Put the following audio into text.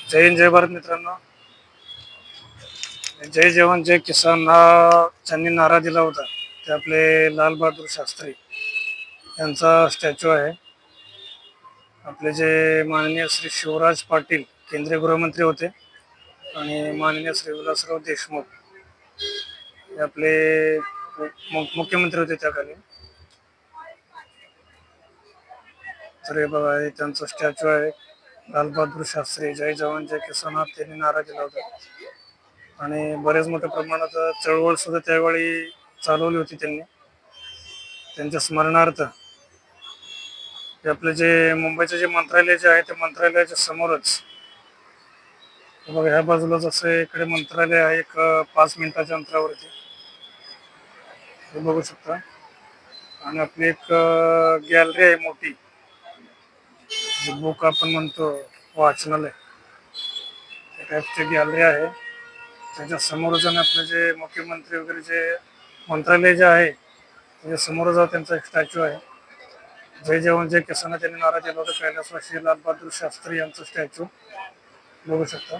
जय हिंद जय भारत मित्रांनो. जय जवान जय किसान हा ज्यांनी नारा दिला होता ते आपले लाल बहादूर शास्त्री यांचा स्टॅच्यू आहे. आपले जे माननीय श्री शिवराज पाटील केंद्रीय गृहमंत्री होते आणि माननीय श्री विलासराव देशमुख हे आपले मुख्यमंत्री होते त्या काली. तर हे बघा हे त्यांचा स्टॅच्यू आहे. लाल बहादूर शास्त्री जय जवान जय किसान हा त्यांनी नारा दिला होता आणि बरेच मोठ्या प्रमाणात चळवळ सुद्धा त्यावेळी चालवली होती त्यांनी. त्यांच्या स्मरणार्थ आपले जे मुंबईचे जे मंत्रालय जे आहे त्या मंत्रालयाच्या समोरच बघा ह्या बाजूला जसं इकडे मंत्रालय आहे एक 5 मिनिटाच्या अंतरावरती हे बघू शकता. आणि आपली एक गॅलरी आहे मोठी, बुक आपण म्हणतो वाचनालय त्या टाईपची गॅलरी आहे. त्याच्या समोरच आपले जे मुख्यमंत्री वगैरे जे मंत्रालय जे आहे त्याच्या समोरच त्यांचा एक स्टॅच्यू आहे. जय जवान जय किसान त्यांनी नारा दिला होता कैलासवासी लाल बहादूर शास्त्री यांचा स्टॅच्यू बघू शकता.